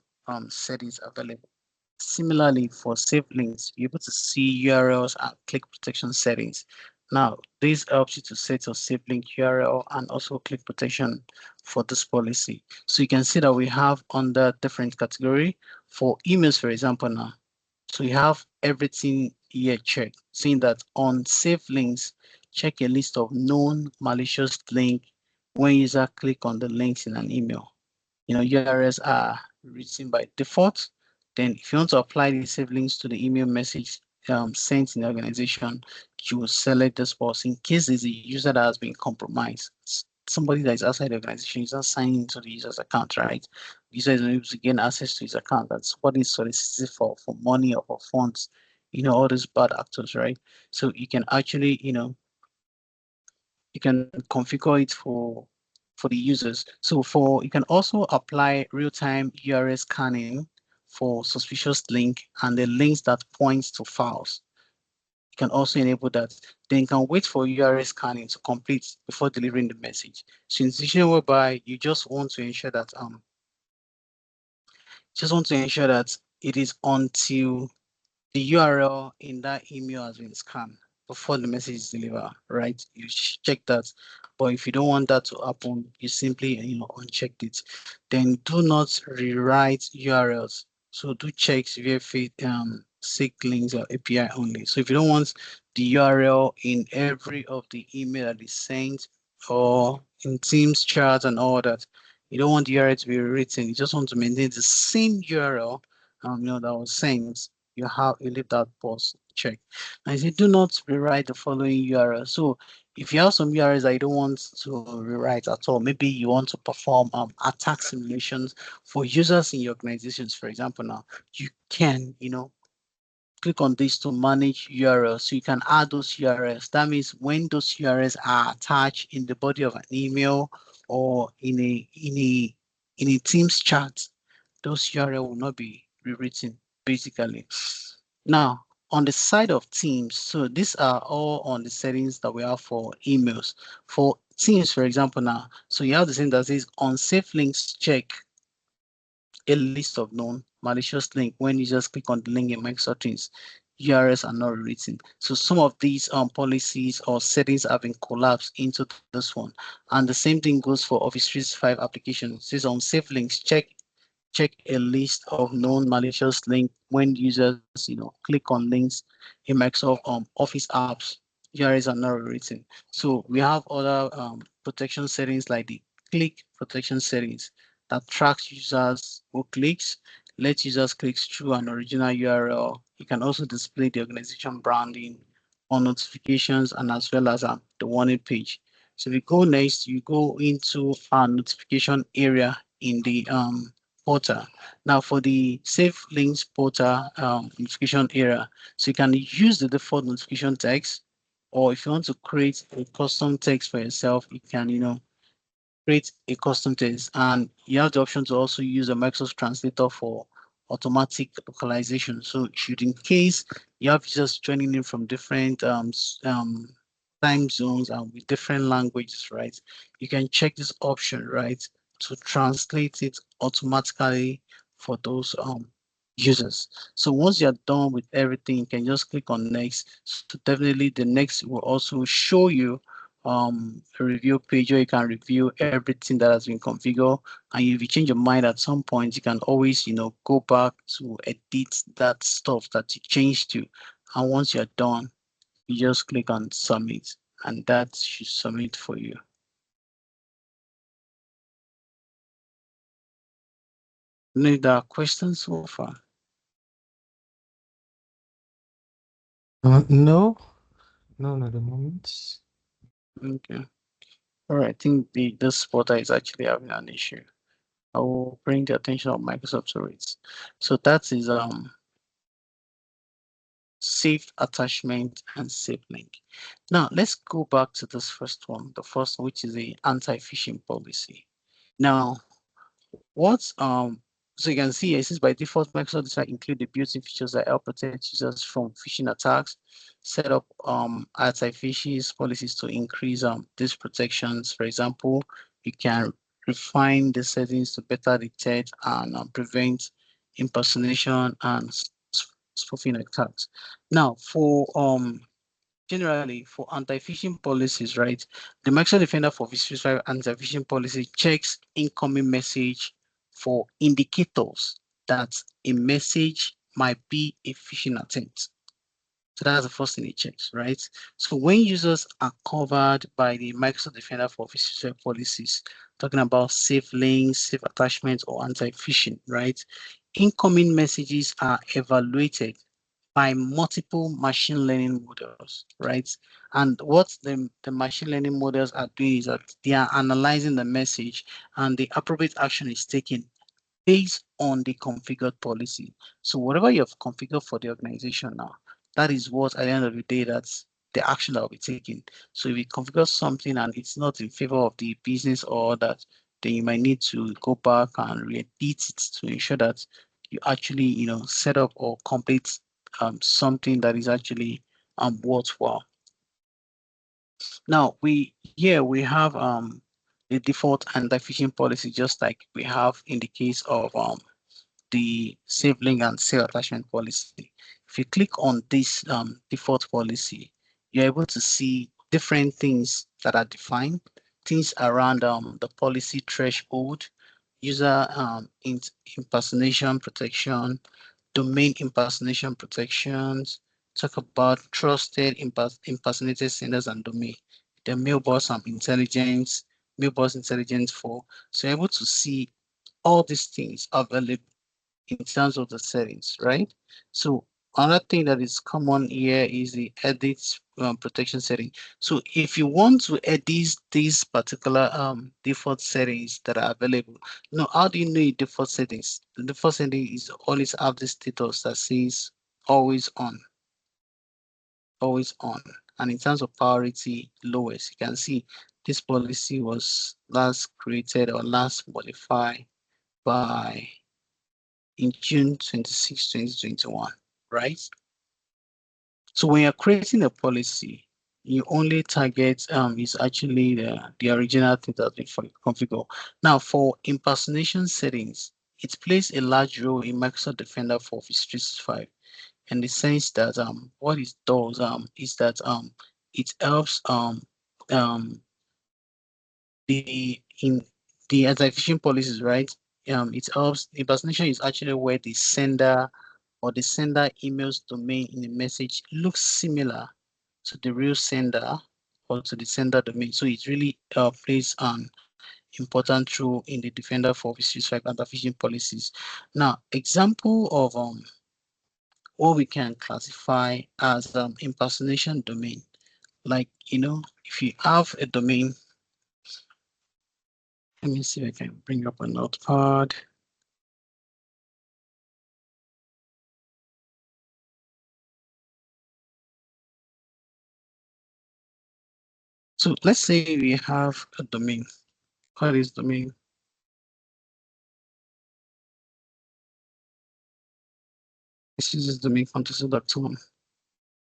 settings available. Similarly, for save links, you're able to see URLs and click protection settings. Now, this helps you to set your save link URL and also click protection for this policy. So you can see that we have under different category for emails, for example, now. So you have everything here checked, saying that on save links, check a list of known malicious link when user click on the links in an email. URLs are written by default. Then if you want to apply the save links to the email message sent in the organization, you will select this box in case there's a user that has been compromised. Somebody that is outside the organization is not signing into the user's account, right? The user is not able to gain access to his account. That's what is solicited for money or for funds, all these bad actors, right? So you can actually, you can configure it for the users. So you can also apply real-time URL scanning for suspicious link and the links that points to files. You can also enable that. Then you can wait for URL scanning to complete before delivering the message. So in a situation whereby you just want to ensure that it is until the URL in that email has been scanned before the message is delivered, right? You check that. But if you don't want that to happen, you simply uncheck it. Then do not rewrite URLs. So do checks verify seek links or API only. So if you don't want the URL in every of the email that is sent or in Teams chat and all that, you don't want the URL to be rewritten. You just want to maintain the same URL that was sent. You leave that box check. And I say do not rewrite the following URL. So if you have some URLs that you don't want to rewrite at all, maybe you want to perform attack simulations for users in your organizations, for example, now you can, click on this to manage URLs. So you can add those URLs. That means when those URLs are attached in the body of an email or in a Teams chat, those URL will not be rewritten, basically. Now, on the side of Teams, so these are all on the settings that we have for emails. For Teams, for example, now, so you have the thing that says on safe links check a list of known malicious link when you just click on the link in Microsoft Teams. URLs are not written. So some of these policies or settings have been collapsed into this one. And the same thing goes for Office 365 applications. It says on safe links, check a list of known malicious link when users, click on links in Microsoft Office apps. URLs are not rewritten. So we have other protection settings like the click protection settings that tracks users who clicks, lets users click through an original URL. You can also display the organization branding on notifications and as well as the warning page. So we go next, you go into our notification area in the portal. Now for the Save Links portal notification area, so you can use the default notification text, or if you want to create a custom text for yourself, you can, create a custom text, and you have the option to also use a Microsoft translator for automatic localization. So should in case you have users joining in from different time zones and with different languages, right? You can check this option, right, to translate it automatically for those users. So once you're done with everything, you can just click on next. So definitely the next will also show you a review page where you can review everything that has been configured. And if you change your mind at some point, you can always, go back to edit that stuff that you changed to. And once you're done, you just click on submit, and that should submit for you. Any other questions so far? No, none at the moment. Okay. All right. I think this portal is actually having an issue. I will bring the attention of Microsoft to it. So that is saved attachment and saved link. Now let's go back to this first one, the first one, which is the anti-phishing policy. Now, what so you can see here, since by default Microsoft decided to include the built-in features that help protect users from phishing attacks, set up anti-phishing policies to increase these protections. For example, you can refine the settings to better detect and prevent impersonation and spoofing attacks. Now, for generally for anti-phishing policies, right? The Microsoft Defender for Office 365 anti-phishing policy checks incoming message for indicators that a message might be a phishing attempt. So that's the first thing it checks, right? So when users are covered by the Microsoft Defender for Office 365 policies, talking about safe links, safe attachments, or anti-phishing, right? Incoming messages are evaluated by multiple machine learning models, right? And what the machine learning models are doing is that they are analyzing the message, and the appropriate action is taken based on the configured policy. So whatever you have configured for the organization now, that is what at the end of the day, that's the action that will be taken. So if you configure something and it's not in favor of the business or that, then you might need to go back and re-edit it to ensure that you actually, set up or complete something that is actually worthwhile. Now we have the default anti-phishing policy, just like we have in the case of the save link and save attachment policy. If you click on this default policy, you're able to see different things that are defined, things around the policy threshold, user impersonation protection, domain impersonation protections, talk about trusted impersonated senders and domain, the mailbox intelligence, mailbox intelligence for. So you're able to see all these things available in terms of the settings, right? So another thing that is common here is the edit protection setting. So if you want to edit these particular default settings that are available, how do you know your default settings? The default setting is always have this status that says always on, always on. And in terms of priority, lowest, you can see this policy was last created or last modified by in June 26, 2021, right? So when you're creating a policy, you only target is actually the original thing that's been configured. Now for impersonation settings, it plays a large role in Microsoft Defender for Office 365 in the sense that what it does is that it helps um the in the anti-phishing policies, right? It helps impersonation is actually where the sender or the sender emails domain in the message looks similar to the real sender or to the sender domain. So it really plays an important role in the defender for Office 365 anti-phishing policies. Now, example of what we can classify as impersonation domain. Like, if you have a domain, let me see if I can bring up a notepad. So let's say we have a domain. Call this domain. This is domain fantasy.com.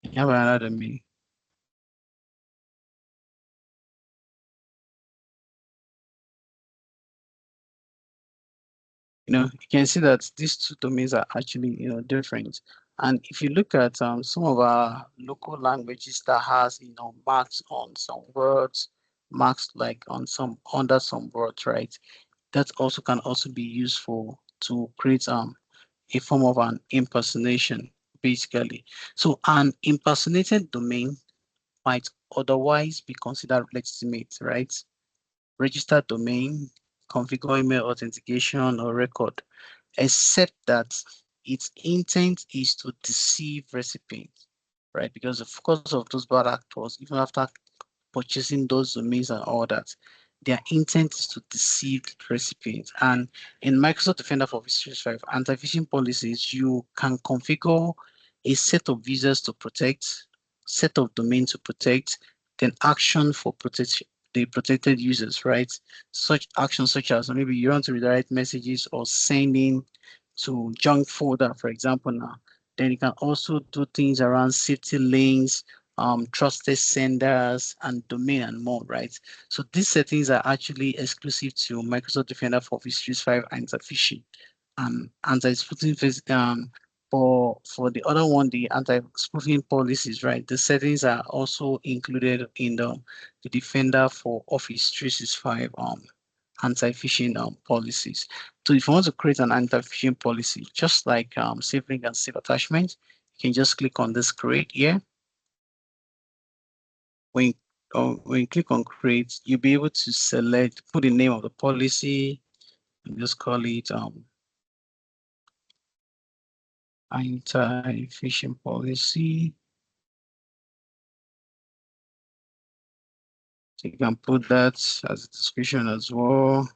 You have another domain. You can see that these two domains are actually, different. And if you look at some of our local languages that has, marks on some words, marks like on some under some words, right? That also can also be useful to create a form of an impersonation, basically. So an impersonated domain might otherwise be considered legitimate, right? Registered domain, configure email authentication or record, except that its intent is to deceive recipients, right? Because the focus of those bad actors, even after purchasing those domains and all that, their intent is to deceive recipients. And in Microsoft Defender for Office 365 anti-phishing policies, you can configure a set of users to protect, set of domains to protect, then action for protect the protected users, right? Such actions such as maybe you want to redirect messages or sending to junk folder, for example, now. Then you can also do things around safety links, trusted senders, and domain and more, right? So these settings are actually exclusive to Microsoft Defender for Office 365 anti-phishing. Anti-spoofing for the other one, the anti-spoofing policies, right? The settings are also included in the Defender for Office 365 anti-phishing policies. So if you want to create an anti-phishing policy, just like Save Link and Save Attachment, you can just click on this create here. When, when you click on create, you'll be able to select, put the name of the policy, and just call it anti-phishing policy. So you can put that as a description as well.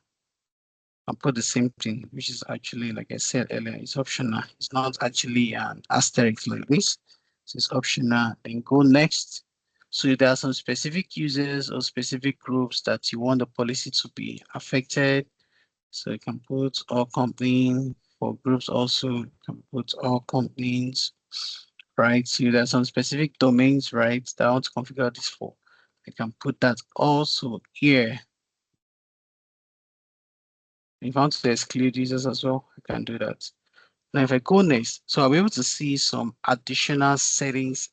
And put the same thing, which is actually, like I said earlier, it's optional. It's not actually an asterisk like this. So it's optional. Then go next. So if there are some specific users or specific groups that you want the policy to be affected, so you can put all companies. For groups also, you can put all companies, right? So there are some specific domains, right, that I want to configure this for. I can put that also here. If I want to exclude users as well, I can do that. Now, if I go next, so I'll be able to see some additional settings,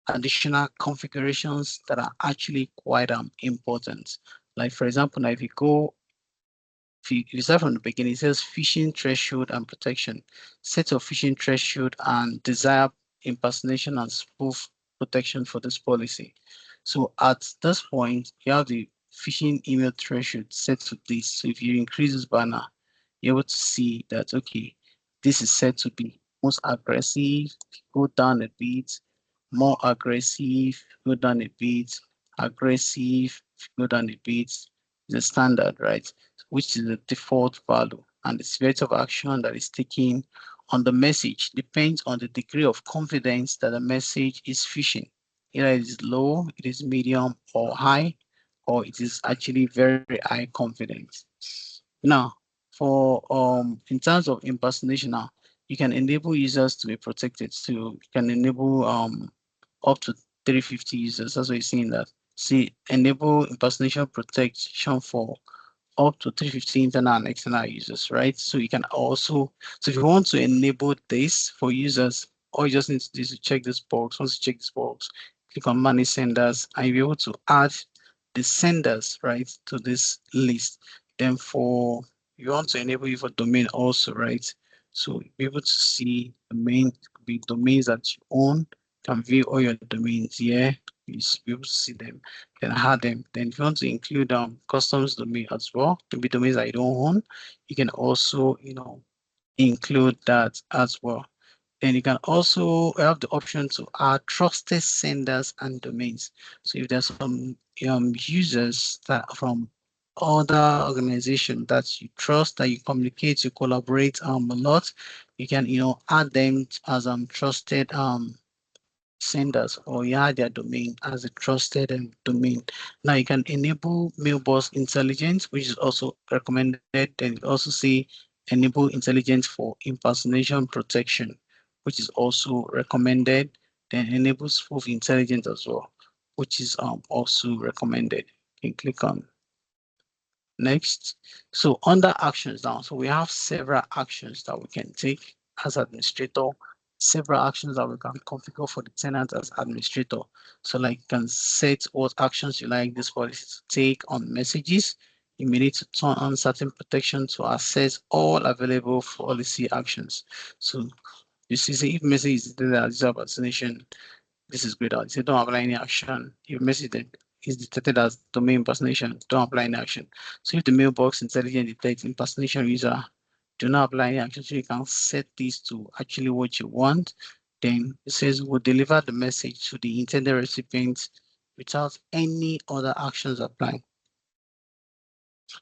additional configurations that are actually quite important. Like, for example, now if you go, if you start from the beginning, it says phishing threshold and protection, set of phishing threshold and desire impersonation and spoof protection for this policy. So at this point, you have the phishing email threshold set to this. So if you increase this banner, you're able to see that, okay, this is set to be most aggressive, go down a bit, more aggressive, go down a bit, aggressive, go down a bit, the standard, right? Which is the default value. And the severity of action that is taken on the message depends on the degree of confidence that the message is phishing. Either it is low, it is medium or high, or it is actually very high confidence. Now, for in terms of impersonation now, you can enable users to be protected. So you can enable up to 350 users. That's what you're seeing that. See, enable impersonation protection for up to 350 internal and external users, right? So you can also, so if you want to enable this for users, all you just need to do is to check this box. Once you check this box, click on manage senders, and you'll be able to add the senders, right, to this list. Then for, you want to enable you for domain also, right? So you'll be able to see the main, be domains that you own, can view all your domains here. You be able to see them, then add them. Then if you want to include customs domain as well, maybe domains that you don't own, you can also, include that as well. Then you can also have the option to add trusted senders and domains. So if there's some users that from other organization that you trust, that you communicate, you collaborate a lot, you can add them as trusted senders, or you add their domain as a trusted domain. Now you can enable mailbox intelligence, which is also recommended. Then you also see enable intelligence for impersonation protection, which is also recommended. Then enable spoof intelligence as well, which is also recommended. You can click on next. So under actions now, so we have several actions that we can take as administrator, several actions that we can configure for the tenant as administrator. So like you can set what actions you like this policy to take on messages. You may need to turn on certain protection to access all available policy actions. So you see, if message is detected as user vaccination, this is grayed out. You say don't apply any action. If message that is detected as domain impersonation, don't apply any action. So if the mailbox intelligence detects impersonation user, do not apply any action. So you can set this to actually what you want. Then it says we'll deliver the message to the intended recipient without any other actions applied.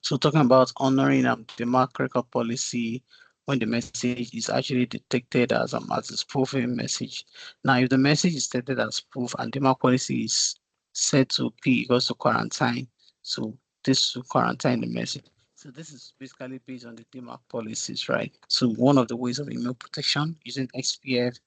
So talking about honoring the mark record policy when the message is actually detected as a spoofing message. Now, if the message is detected as spoof and the mark policy is set to P equals to quarantine, so this will quarantine the message. So this is basically based on the DMARC policies, right? So one of the ways of email protection using XPF,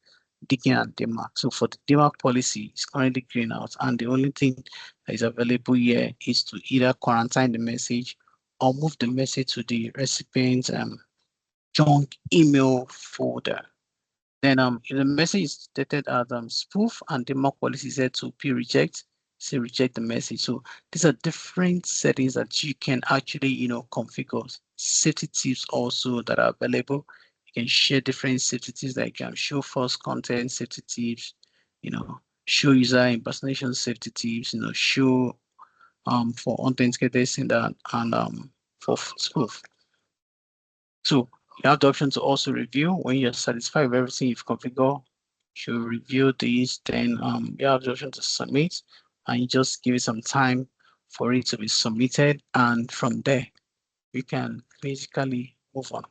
digging and DMARC. So for the DMARC policy, it's currently green out, and the only thing that is available here is to either quarantine the message or move the message to the recipient's junk email folder. Then if the message is stated as spoof and the mock policy said to P reject, say reject the message. So these are different settings that you can actually configure. Safety tips also that are available. You can share different safety tips, like show false content safety tips, show user impersonation safety tips, show for authenticated sender and for spoof. So you have the option to also review when you're satisfied with everything you've configured. You review these, then you have the option to submit, and you just give it some time for it to be submitted, and from there you can basically move on.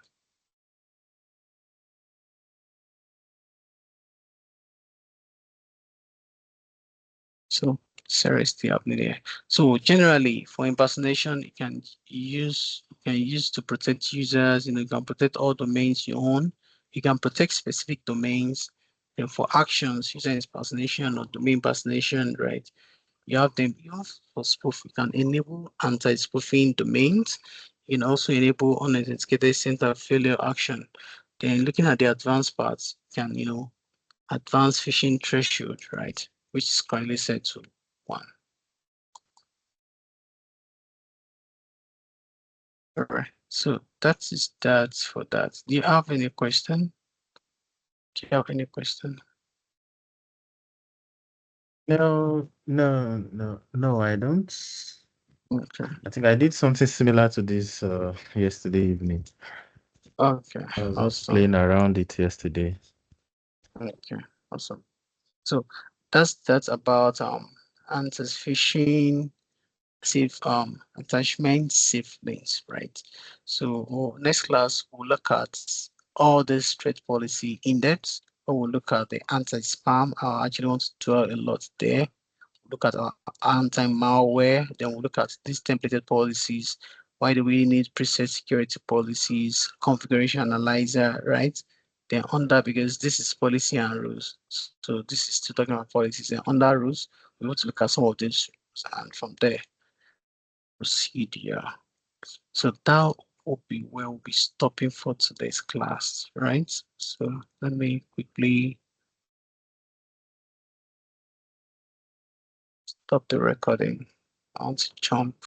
So seriously happening there. So generally for impersonation, you can use to protect users, you can protect all domains you own, you can protect specific domains. Then for actions, user impersonation or domain impersonation, right? You have them, you have for spoof, you can enable anti-spoofing domains. You can also enable unauthenticated center failure action. Then looking at the advanced parts, you can, advanced phishing threshold, right? Which is currently set to 1. All right. So that is that for that. Do you have any question? Do you have any question? No, I don't. Okay. I think I did something similar to this yesterday evening. Okay. I was just Awesome. playing around it yesterday. Okay. Awesome. So that's about anti-phishing, safe attachment, safe links, right? So next class we'll look at all this trade policy in depth. Or we'll look at the anti-spam. I actually want to dwell a lot there. Look at our anti-malware, then we'll look at these templated policies. Why do we need preset security policies, configuration analyzer, right? Then under, because this is policy and rules. So this is still talking about policies. And under rules, we want to look at some of these and from there proceed here. So that will be where we'll be stopping for today's class, right? So let me quickly stop the recording. I want to jump